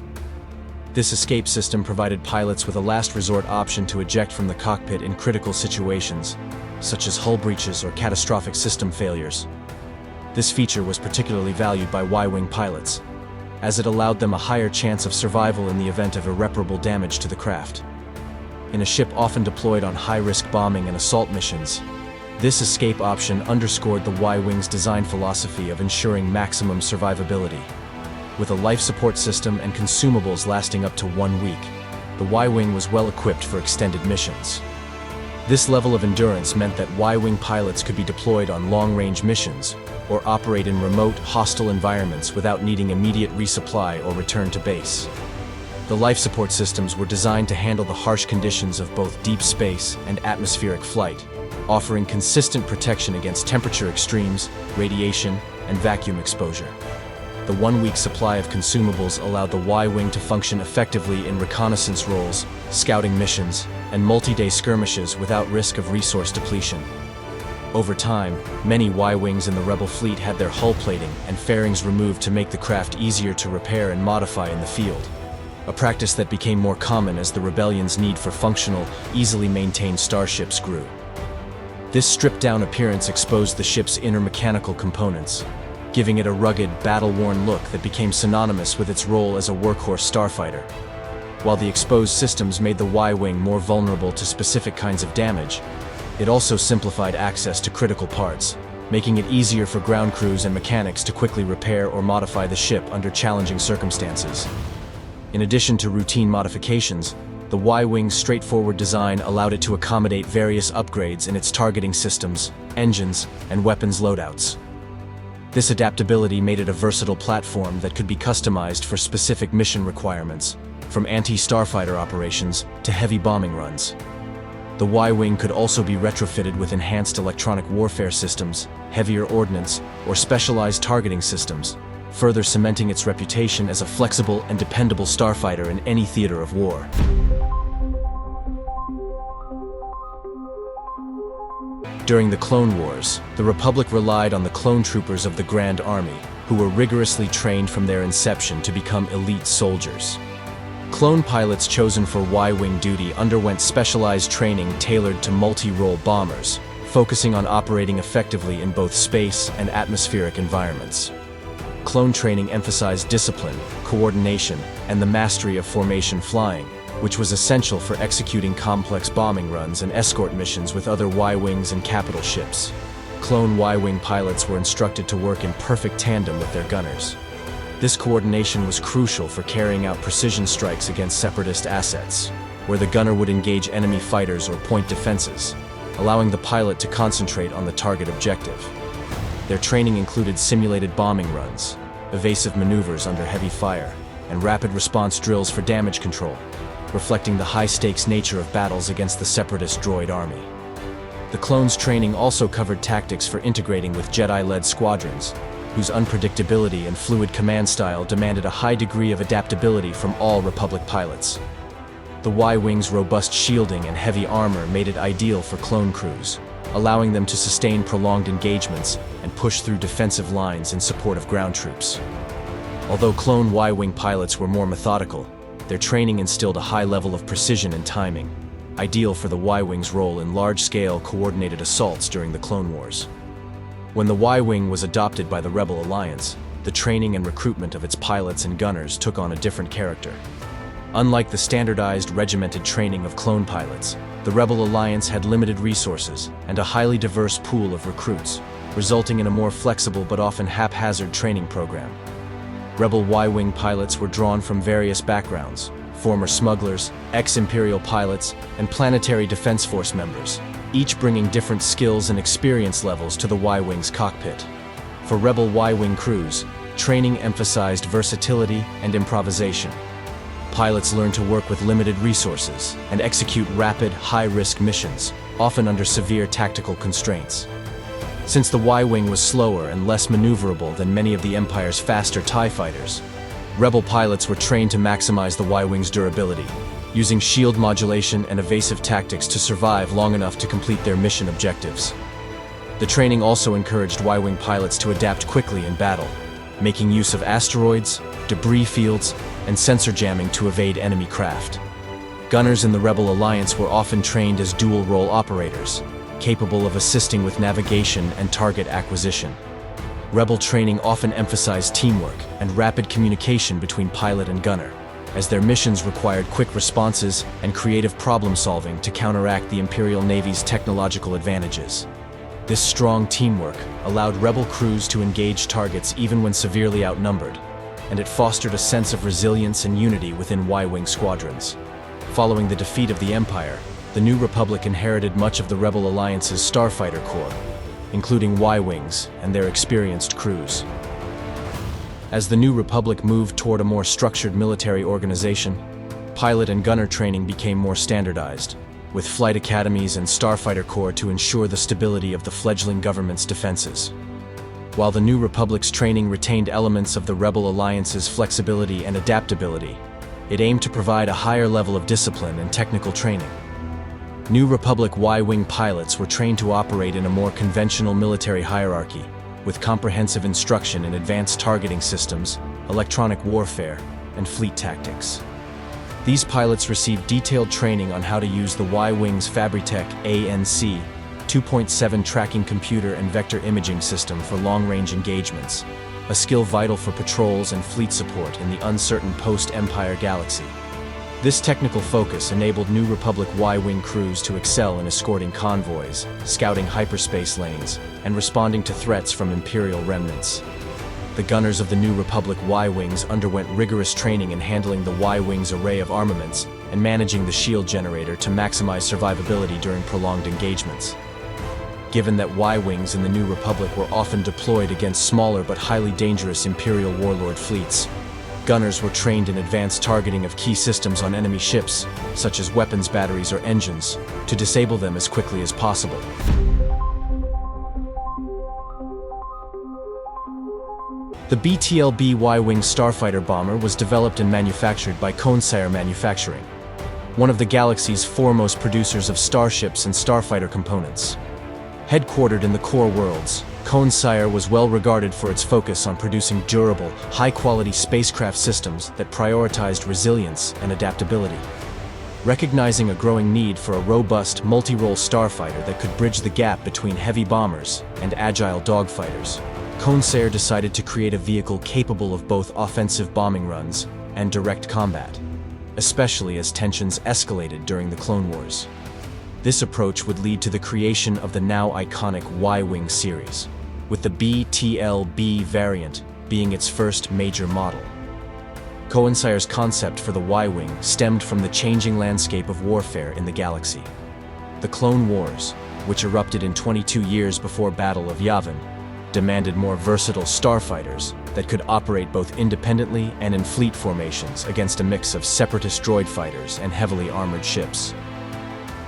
This escape system provided pilots with a last resort option to eject from the cockpit in critical situations, such as hull breaches or catastrophic system failures. This feature was particularly valued by Y-Wing pilots, as it allowed them a higher chance of survival in the event of irreparable damage to the craft. In a ship often deployed on high-risk bombing and assault missions, this escape option underscored the Y-Wing's design philosophy of ensuring maximum survivability. With a life support system and consumables lasting up to 1 week, the Y-Wing was well equipped for extended missions. This level of endurance meant that Y-Wing pilots could be deployed on long-range missions or operate in remote, hostile environments without needing immediate resupply or return to base. The life support systems were designed to handle the harsh conditions of both deep space and atmospheric flight, offering consistent protection against temperature extremes, radiation, and vacuum exposure. The 1-week supply of consumables allowed the Y-Wing to function effectively in reconnaissance roles, scouting missions, and multi-day skirmishes without risk of resource depletion. Over time, many Y-Wings in the Rebel fleet had their hull plating and fairings removed to make the craft easier to repair and modify in the field, a practice that became more common as the Rebellion's need for functional, easily maintained starships grew. This stripped-down appearance exposed the ship's inner mechanical components, giving it a rugged, battle-worn look that became synonymous with its role as a workhorse starfighter. While the exposed systems made the Y-Wing more vulnerable to specific kinds of damage, it also simplified access to critical parts, making it easier for ground crews and mechanics to quickly repair or modify the ship under challenging circumstances. In addition to routine modifications, The Y-Wing's straightforward design allowed it to accommodate various upgrades in its targeting systems, engines, and weapons loadouts. This adaptability made it a versatile platform that could be customized for specific mission requirements, from anti-Starfighter operations to heavy bombing runs. The Y-Wing could also be retrofitted with enhanced electronic warfare systems, heavier ordnance, or specialized targeting systems, further cementing its reputation as a flexible and dependable starfighter in any theater of war. During the Clone Wars, the Republic relied on the clone troopers of the Grand Army, who were rigorously trained from their inception to become elite soldiers. Clone pilots chosen for Y-Wing duty underwent specialized training tailored to multi-role bombers, focusing on operating effectively in both space and atmospheric environments. Clone training emphasized discipline, coordination, and the mastery of formation flying, which was essential for executing complex bombing runs and escort missions with other Y-Wings and capital ships. Clone Y-Wing pilots were instructed to work in perfect tandem with their gunners. This coordination was crucial for carrying out precision strikes against Separatist assets, where the gunner would engage enemy fighters or point defenses, allowing the pilot to concentrate on the target objective. Their training included simulated bombing runs, evasive maneuvers under heavy fire, and rapid response drills for damage control, reflecting the high-stakes nature of battles against the Separatist droid army. The clones' training also covered tactics for integrating with Jedi-led squadrons, whose unpredictability and fluid command style demanded a high degree of adaptability from all Republic pilots. The Y-Wing's robust shielding and heavy armor made it ideal for clone crews, allowing them to sustain prolonged engagements and push through defensive lines in support of ground troops. Although clone Y-Wing pilots were more methodical, their training instilled a high level of precision and timing, ideal for the Y-Wing's role in large-scale coordinated assaults during the Clone Wars. When the Y-Wing was adopted by the Rebel Alliance, the training and recruitment of its pilots and gunners took on a different character. Unlike the standardized, regimented training of clone pilots, the Rebel Alliance had limited resources and a highly diverse pool of recruits, resulting in a more flexible but often haphazard training program. Rebel Y-Wing pilots were drawn from various backgrounds: former smugglers, ex-Imperial pilots, and Planetary Defense Force members, each bringing different skills and experience levels to the Y-Wing's cockpit. For Rebel Y-Wing crews, training emphasized versatility and improvisation. Pilots learned to work with limited resources and execute rapid, high-risk missions, often under severe tactical constraints. Since the Y-Wing was slower and less maneuverable than many of the Empire's faster TIE fighters, Rebel pilots were trained to maximize the Y-Wing's durability, using shield modulation and evasive tactics to survive long enough to complete their mission objectives. The training also encouraged Y-Wing pilots to adapt quickly in battle, making use of asteroids, debris fields, and sensor jamming to evade enemy craft. Gunners in the Rebel Alliance were often trained as dual-role operators, capable of assisting with navigation and target acquisition. Rebel training often emphasized teamwork and rapid communication between pilot and gunner, as their missions required quick responses and creative problem-solving to counteract the Imperial Navy's technological advantages. This strong teamwork allowed Rebel crews to engage targets even when severely outnumbered, and it fostered a sense of resilience and unity within Y-Wing squadrons. Following the defeat of the Empire, the New Republic inherited much of the Rebel Alliance's Starfighter Corps, including Y-Wings and their experienced crews. As the New Republic moved toward a more structured military organization, pilot and gunner training became more standardized, with flight academies and Starfighter Corps to ensure the stability of the fledgling government's defenses. While the New Republic's training retained elements of the Rebel Alliance's flexibility and adaptability, it aimed to provide a higher level of discipline and technical training. New Republic Y-Wing pilots were trained to operate in a more conventional military hierarchy, with comprehensive instruction in advanced targeting systems, electronic warfare, and fleet tactics. These pilots received detailed training on how to use the Y-Wing's Fabritech ANC 2.7 tracking computer and vector imaging system for long-range engagements, a skill vital for patrols and fleet support in the uncertain post-Empire galaxy. This technical focus enabled New Republic Y-Wing crews to excel in escorting convoys, scouting hyperspace lanes, and responding to threats from Imperial remnants. The gunners of the New Republic Y-Wings underwent rigorous training in handling the Y-Wing's array of armaments and managing the shield generator to maximize survivability during prolonged engagements. Given that Y-wings in the New Republic were often deployed against smaller but highly dangerous Imperial warlord fleets, gunners were trained in advanced targeting of key systems on enemy ships, such as weapons batteries or engines, to disable them as quickly as possible. The BTLB Y-wing Starfighter bomber was developed and manufactured by Kongsire Manufacturing, one of the galaxy's foremost producers of starships and starfighter components. Headquartered in the core worlds, Kongsire was well regarded for its focus on producing durable, high-quality spacecraft systems that prioritized resilience and adaptability. Recognizing a growing need for a robust, multi-role starfighter that could bridge the gap between heavy bombers and agile dogfighters, Kongsire decided to create a vehicle capable of both offensive bombing runs and direct combat, especially as tensions escalated during the Clone Wars. This approach would lead to the creation of the now iconic Y-wing series, with the BTLB variant being its first major model. Koensire's concept for the Y-wing stemmed from the changing landscape of warfare in the galaxy. The Clone Wars, which erupted in 22 years before Battle of Yavin, demanded more versatile starfighters that could operate both independently and in fleet formations against a mix of separatist droid fighters and heavily armored ships.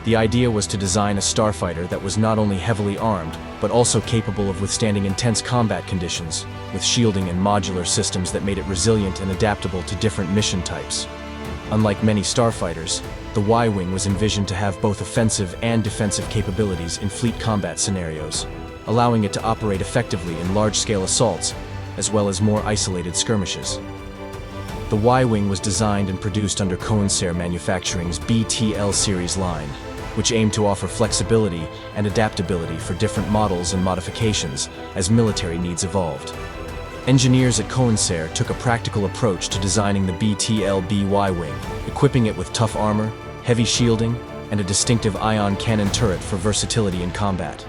The idea was to design a starfighter that was not only heavily armed, but also capable of withstanding intense combat conditions, with shielding and modular systems that made it resilient and adaptable to different mission types. Unlike many starfighters, the Y-wing was envisioned to have both offensive and defensive capabilities in fleet combat scenarios, allowing it to operate effectively in large-scale assaults, as well as more isolated skirmishes. The Y-wing was designed and produced under Kongsire Manufacturing's BTL series line, which aimed to offer flexibility and adaptability for different models and modifications as military needs evolved. Engineers at Kongsire took a practical approach to designing the BTLB Y-wing, equipping it with tough armor, heavy shielding, and a distinctive ion cannon turret for versatility in combat.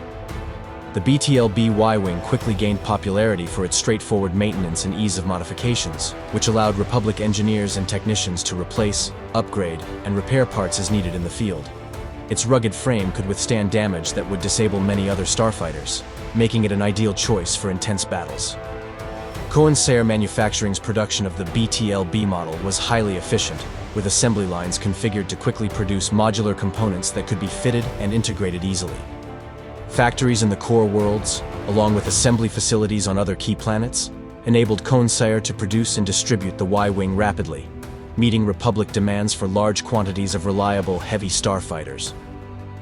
The BTLB Y-wing quickly gained popularity for its straightforward maintenance and ease of modifications, which allowed Republic engineers and technicians to replace, upgrade, and repair parts as needed in the field. Its rugged frame could withstand damage that would disable many other starfighters, making it an ideal choice for intense battles. Kongsire Manufacturing's production of the BTLB model was highly efficient, with assembly lines configured to quickly produce modular components that could be fitted and integrated easily. Factories in the core worlds, along with assembly facilities on other key planets, enabled Kongsire to produce and distribute the Y-wing rapidly, meeting Republic demands for large quantities of reliable, heavy starfighters.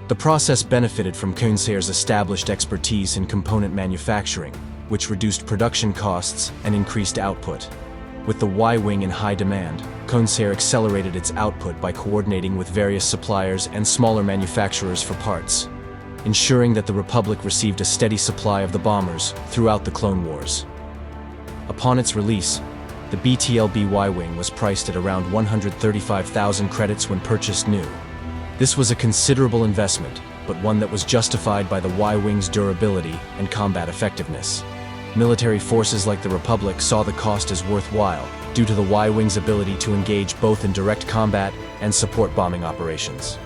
The process benefited from Kongsire's established expertise in component manufacturing, which reduced production costs and increased output. With the Y-wing in high demand, Kongsire accelerated its output by coordinating with various suppliers and smaller manufacturers for parts, ensuring that the Republic received a steady supply of the bombers throughout the Clone Wars. Upon its release, the BTLB Y-wing was priced at around 135,000 credits when purchased new. This was a considerable investment, but one that was justified by the Y-wing's durability and combat effectiveness. Military forces like the Republic saw the cost as worthwhile due to the Y-wing's ability to engage both in direct combat and support bombing operations.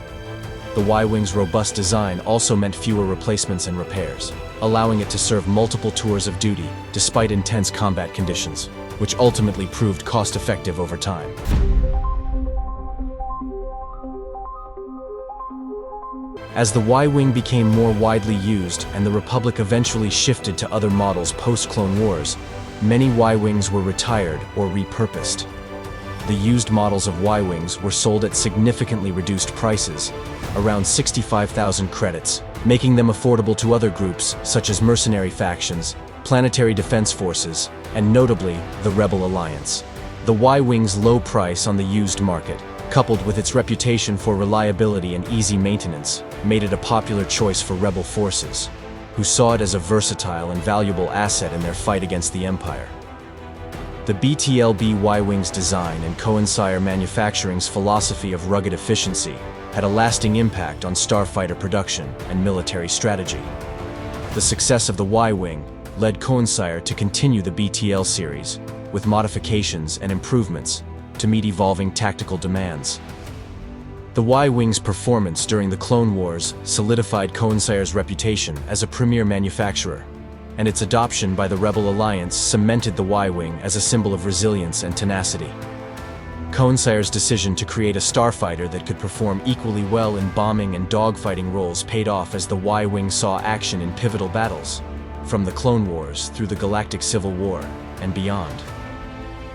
The Y-wing's robust design also meant fewer replacements and repairs, allowing it to serve multiple tours of duty despite intense combat conditions, which ultimately proved cost-effective over time. As the Y-wing became more widely used and the Republic eventually shifted to other models post-Clone Wars, many Y-wings were retired or repurposed. The used models of Y-wings were sold at significantly reduced prices, around 65,000 credits, making them affordable to other groups such as mercenary factions, planetary defense forces, and notably, the Rebel Alliance. The Y-wing's low price on the used market, coupled with its reputation for reliability and easy maintenance, made it a popular choice for Rebel forces, who saw it as a versatile and valuable asset in their fight against the Empire. The BTLB Y-wing's design and Kongsire Manufacturing's philosophy of rugged efficiency had a lasting impact on starfighter production and military strategy. The success of the Y-wing led Kongsire to continue the BTL series, with modifications and improvements to meet evolving tactical demands. The Y-Wing's performance during the Clone Wars solidified Cohensire's reputation as a premier manufacturer, and its adoption by the Rebel Alliance cemented the Y-Wing as a symbol of resilience and tenacity. Cohensire's decision to create a starfighter that could perform equally well in bombing and dogfighting roles paid off as the Y-Wing saw action in pivotal battles, from the Clone Wars through the Galactic Civil War and beyond.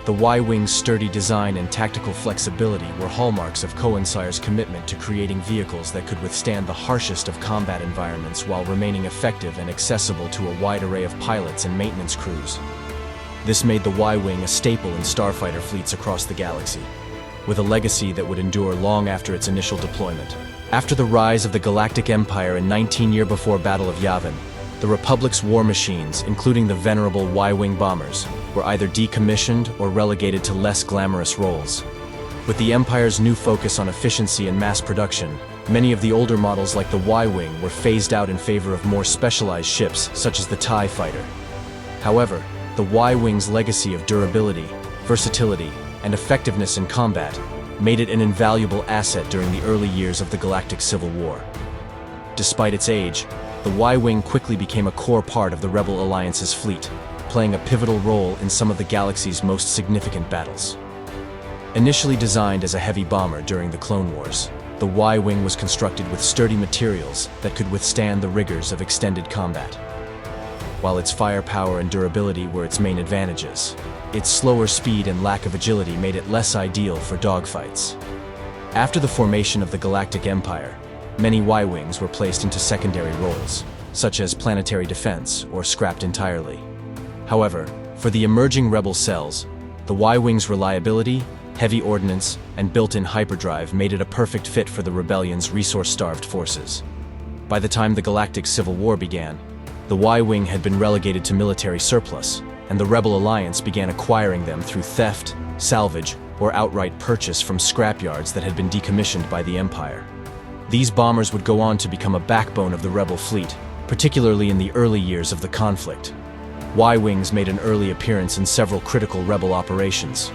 The Y-Wing's sturdy design and tactical flexibility were hallmarks of Cohensire's commitment to creating vehicles that could withstand the harshest of combat environments while remaining effective and accessible to a wide array of pilots and maintenance crews. This made the Y-Wing a staple in starfighter fleets across the galaxy, with a legacy that would endure long after its initial deployment. After the rise of the Galactic Empire in 19 years before Battle of Yavin, the Republic's war machines, including the venerable Y-Wing bombers, were either decommissioned or relegated to less glamorous roles. With the Empire's new focus on efficiency and mass production, many of the older models like the Y-Wing were phased out in favor of more specialized ships such as the TIE Fighter. However, the Y-Wing's legacy of durability, versatility, and effectiveness in combat made it an invaluable asset during the early years of the Galactic Civil War. Despite its age, the Y-Wing quickly became a core part of the Rebel Alliance's fleet, playing a pivotal role in some of the galaxy's most significant battles. Initially designed as a heavy bomber during the Clone Wars, the Y-Wing was constructed with sturdy materials that could withstand the rigors of extended combat. While its firepower and durability were its main advantages, its slower speed and lack of agility made it less ideal for dogfights. After the formation of the Galactic Empire, many Y-Wings were placed into secondary roles, such as planetary defense or scrapped entirely. However, for the emerging Rebel cells, the Y-Wing's reliability, heavy ordnance, and built-in hyperdrive made it a perfect fit for the Rebellion's resource-starved forces. By the time the Galactic Civil War began, the Y-Wing had been relegated to military surplus, and the Rebel Alliance began acquiring them through theft, salvage, or outright purchase from scrapyards that had been decommissioned by the Empire. These bombers would go on to become a backbone of the Rebel fleet, particularly in the early years of the conflict. Y-Wings made an early appearance in several critical Rebel operations.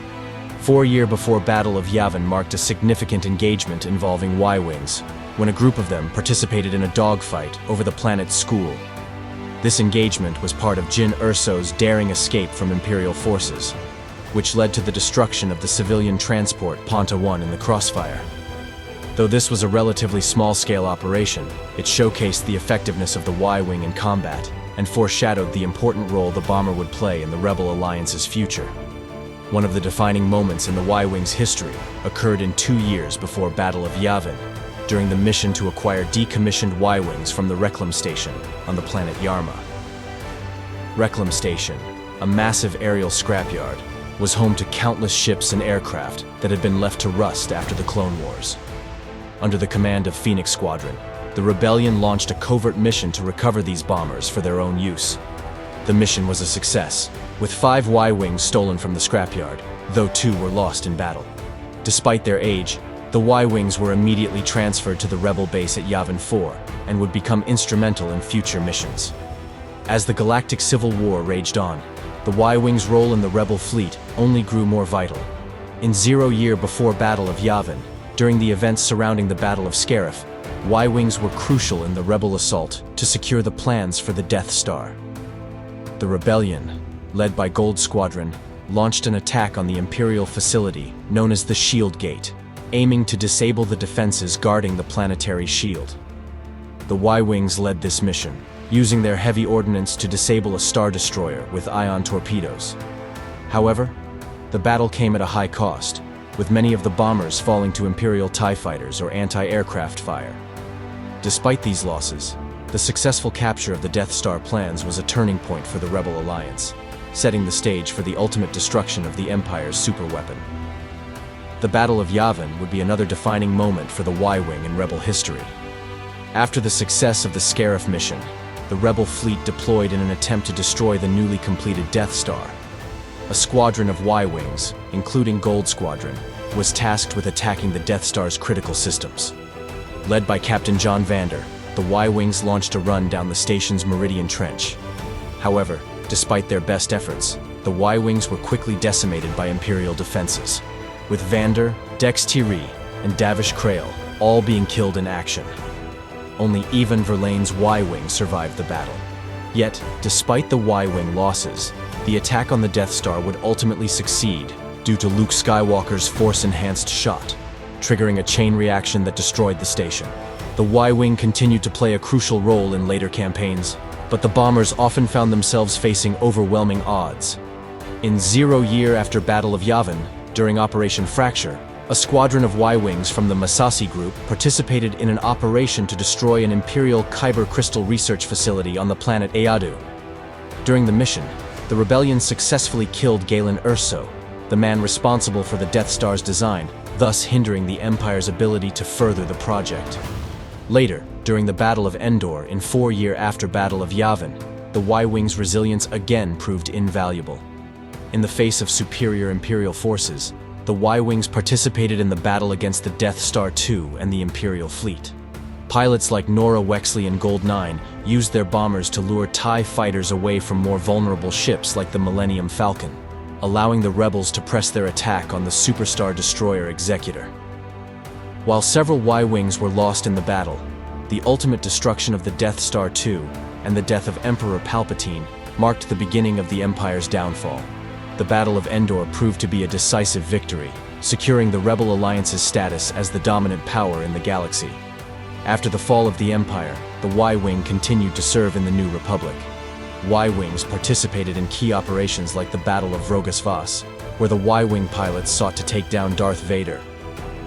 4 years before Battle of Yavin marked a significant engagement involving Y-Wings, when a group of them participated in a dogfight over the planet Skul. This engagement was part of Jyn Erso's daring escape from Imperial forces, which led to the destruction of the civilian transport Ponta 1 in the crossfire. Though this was a relatively small-scale operation, it showcased the effectiveness of the Y-Wing in combat and foreshadowed the important role the bomber would play in the Rebel Alliance's future. One of the defining moments in the Y-Wing's history occurred in 2 years before Battle of Yavin, during the mission to acquire decommissioned Y-Wings from the Reclam Station on the planet Yarma. Reclam Station, a massive aerial scrapyard, was home to countless ships and aircraft that had been left to rust after the Clone Wars. Under the command of Phoenix Squadron, the Rebellion launched a covert mission to recover these bombers for their own use. The mission was a success, with 5 Y-Wings stolen from the scrapyard, though 2 were lost in battle. Despite their age, the Y-Wings were immediately transferred to the Rebel base at Yavin 4 and would become instrumental in future missions. As the Galactic Civil War raged on, the Y-Wing's role in the Rebel fleet only grew more vital. In 0 year before Battle of Yavin, during the events surrounding the Battle of Scarif, Y-Wings were crucial in the Rebel assault to secure the plans for the Death Star. The Rebellion, led by Gold Squadron, launched an attack on the Imperial facility known as the Shield Gate, aiming to disable the defenses guarding the planetary shield. The Y-Wings led this mission, using their heavy ordnance to disable a Star Destroyer with ion torpedoes. However, the battle came at a high cost, with many of the bombers falling to Imperial TIE Fighters or anti-aircraft fire. Despite these losses, the successful capture of the Death Star plans was a turning point for the Rebel Alliance, setting the stage for the ultimate destruction of the Empire's superweapon. The Battle of Yavin would be another defining moment for the Y-Wing in Rebel history. After the success of the Scarif mission, the Rebel fleet deployed in an attempt to destroy the newly completed Death Star. A squadron of Y-Wings, including Gold Squadron, was tasked with attacking the Death Star's critical systems. Led by Captain John Vander, the Y-Wings launched a run down the station's Meridian Trench. However, despite their best efforts, the Y-Wings were quickly decimated by Imperial defenses, with Vander, Dex Thierry, and Davish Krail all being killed in action. Only Ivan Verlaine's Y-Wing survived the battle. Yet, despite the Y-Wing losses, the attack on the Death Star would ultimately succeed due to Luke Skywalker's Force-enhanced shot, triggering a chain reaction that destroyed the station. The Y-Wing continued to play a crucial role in later campaigns, but the bombers often found themselves facing overwhelming odds. In 0 year after Battle of Yavin, during Operation Fracture, a squadron of Y-Wings from the Masasi group participated in an operation to destroy an Imperial Kyber crystal research facility on the planet Ayadu. During the mission, the rebellion successfully killed Galen Erso, the man responsible for the Death Star's design, thus hindering the Empire's ability to further the project. Later, during the Battle of Endor in 4 years after Battle of Yavin, the Y-Wing's resilience again proved invaluable. In the face of superior Imperial forces, the Y-Wings participated in the battle against the Death Star II and the Imperial fleet. Pilots like Nora Wexley and Gold 9 used their bombers to lure TIE fighters away from more vulnerable ships like the Millennium Falcon, allowing the rebels to press their attack on the Superstar Destroyer Executor. While several Y-Wings were lost in the battle, the ultimate destruction of the Death Star II and the death of Emperor Palpatine marked the beginning of the Empire's downfall. The Battle of Endor proved to be a decisive victory, securing the Rebel Alliance's status as the dominant power in the galaxy. After the fall of the Empire, the Y-Wing continued to serve in the New Republic. Y-Wings participated in key operations like the Battle of Vrogas Vas, where the Y-Wing pilots sought to take down Darth Vader.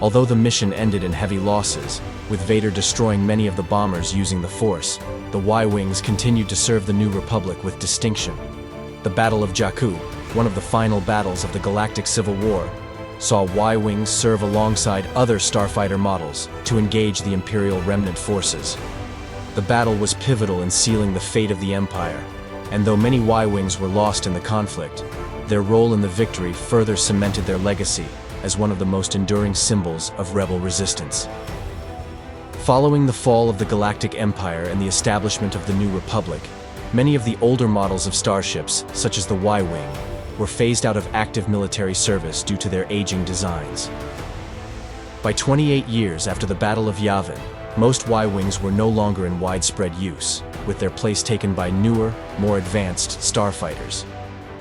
Although the mission ended in heavy losses, with Vader destroying many of the bombers using the Force, the Y-Wings continued to serve the New Republic with distinction. The Battle of Jakku, one of the final battles of the Galactic Civil War, saw Y-Wings serve alongside other Starfighter models to engage the Imperial remnant forces. The battle was pivotal in sealing the fate of the Empire, and though many Y-Wings were lost in the conflict, their role in the victory further cemented their legacy as one of the most enduring symbols of rebel resistance. Following the fall of the Galactic Empire and the establishment of the New Republic, many of the older models of starships, such as the Y-Wing, were phased out of active military service due to their aging designs. By 28 years after the Battle of Yavin, most Y-Wings were no longer in widespread use, with their place taken by newer, more advanced starfighters.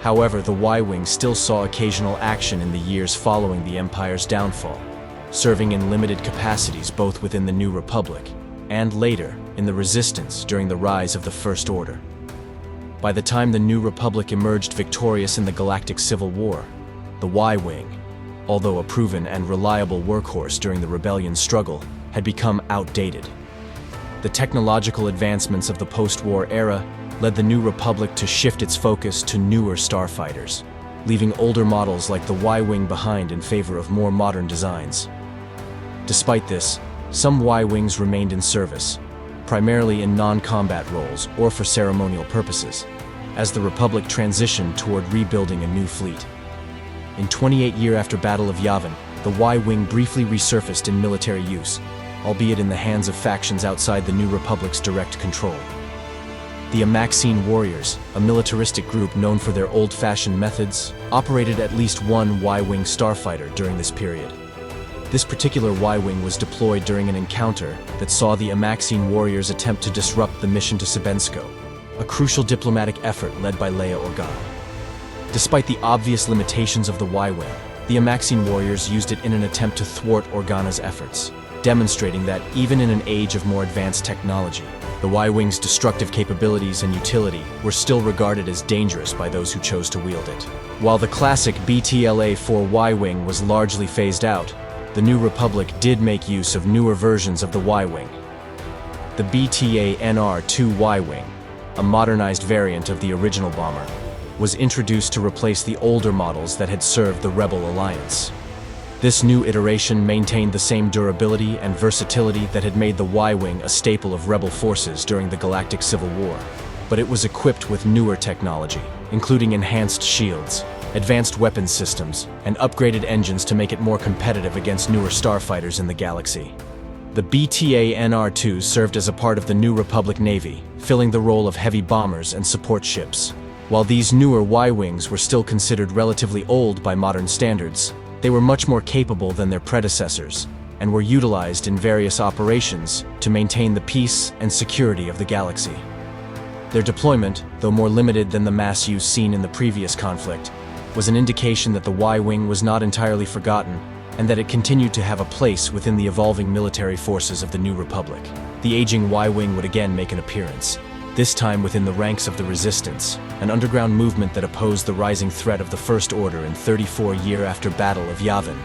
However, the Y-Wing still saw occasional action in the years following the Empire's downfall, serving in limited capacities both within the New Republic and later in the Resistance during the rise of the First Order. By the time the New Republic emerged victorious in the Galactic Civil War, the Y-Wing, although a proven and reliable workhorse during the Rebellion's struggle, had become outdated. The technological advancements of the post-war era led the New Republic to shift its focus to newer starfighters, leaving older models like the Y-Wing behind in favor of more modern designs. Despite this, some Y-Wings remained in service, primarily in non-combat roles or for ceremonial purposes, as the Republic transitioned toward rebuilding a new fleet. In 28 years after Battle of Yavin, the Y-Wing briefly resurfaced in military use, albeit in the hands of factions outside the New Republic's direct control. The Amaxine Warriors, a militaristic group known for their old-fashioned methods, operated at least one Y-Wing starfighter during this period. This particular Y-Wing was deployed during an encounter that saw the Amaxine Warriors attempt to disrupt the mission to Sebensko, a crucial diplomatic effort led by Leia Organa. Despite the obvious limitations of the Y-Wing, the Amaxine Warriors used it in an attempt to thwart Organa's efforts, demonstrating that even in an age of more advanced technology, the Y-Wing's destructive capabilities and utility were still regarded as dangerous by those who chose to wield it. While the classic BTLA-4 Y-Wing was largely phased out, the New Republic did make use of newer versions of the Y-Wing. The BTA-NR-2 Y-Wing, a modernized variant of the original bomber, was introduced to replace the older models that had served the Rebel Alliance. This new iteration maintained the same durability and versatility that had made the Y-Wing a staple of Rebel forces during the Galactic Civil War, but it was equipped with newer technology, including enhanced shields, advanced weapons systems, and upgraded engines to make it more competitive against newer starfighters in the galaxy. The BTA-NR-2 served as a part of the New Republic Navy, filling the role of heavy bombers and support ships. While these newer Y-Wings were still considered relatively old by modern standards, they were much more capable than their predecessors, and were utilized in various operations to maintain the peace and security of the galaxy. Their deployment, though more limited than the mass use seen in the previous conflict, was an indication that the Y-Wing was not entirely forgotten and that it continued to have a place within the evolving military forces of the New Republic. The aging Y-Wing would again make an appearance, this time within the ranks of the Resistance, an underground movement that opposed the rising threat of the First Order in 34 years after Battle of Yavin.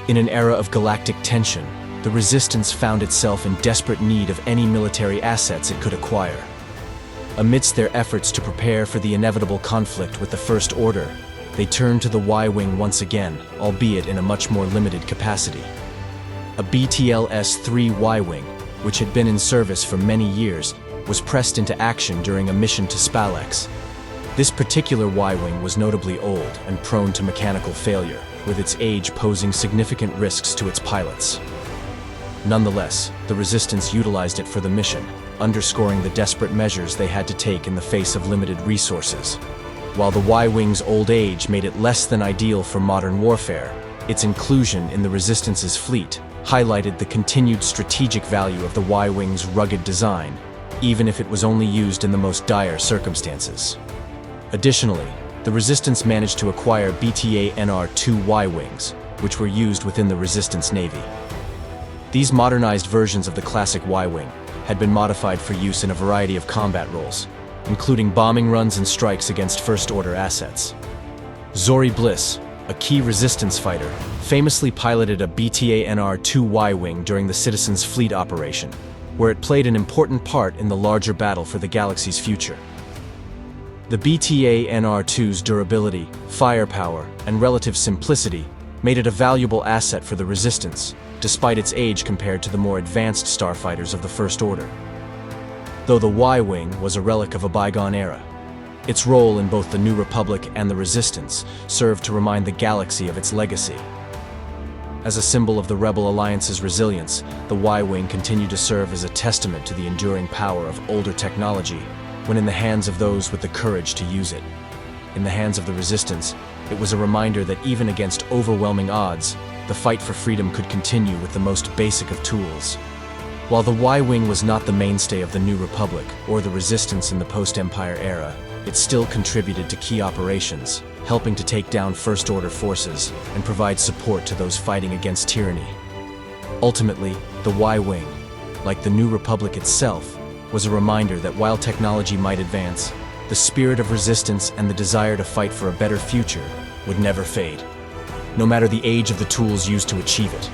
In an era of galactic tension, the Resistance found itself in desperate need of any military assets it could acquire. Amidst their efforts to prepare for the inevitable conflict with the First Order, they turned to the Y-Wing once again, albeit in a much more limited capacity. A BTLS-3 Y-Wing, which had been in service for many years, was pressed into action during a mission to Spalex. This particular Y-Wing was notably old and prone to mechanical failure, with its age posing significant risks to its pilots. Nonetheless, the Resistance utilized it for the mission, underscoring the desperate measures they had to take in the face of limited resources. While the Y-Wing's old age made it less than ideal for modern warfare, its inclusion in the Resistance's fleet highlighted the continued strategic value of the Y-Wing's rugged design, even if it was only used in the most dire circumstances. Additionally, the Resistance managed to acquire BTA-NR-2 Y-Wings, which were used within the Resistance Navy. These modernized versions of the classic Y-Wing had been modified for use in a variety of combat roles, including bombing runs and strikes against First Order assets. Zori Bliss, a key Resistance fighter, famously piloted a BTA-NR-2 Y-Wing during the Citizens Fleet operation, where it played an important part in the larger battle for the galaxy's future. The BTA-NR-2's durability, firepower, and relative simplicity made it a valuable asset for the Resistance, despite its age compared to the more advanced starfighters of the First Order. Though the Y-Wing was a relic of a bygone era, its role in both the New Republic and the Resistance served to remind the galaxy of its legacy. As a symbol of the Rebel Alliance's resilience, the Y-Wing continued to serve as a testament to the enduring power of older technology when in the hands of those with the courage to use it. In the hands of the Resistance, it was a reminder that even against overwhelming odds, the fight for freedom could continue with the most basic of tools. While the Y-Wing was not the mainstay of the New Republic or the Resistance in the post-Empire era, it still contributed to key operations, helping to take down First Order forces and provide support to those fighting against tyranny. Ultimately, the Y-Wing, like the New Republic itself, was a reminder that while technology might advance, the spirit of resistance and the desire to fight for a better future would never fade, no matter the age of the tools used to achieve it.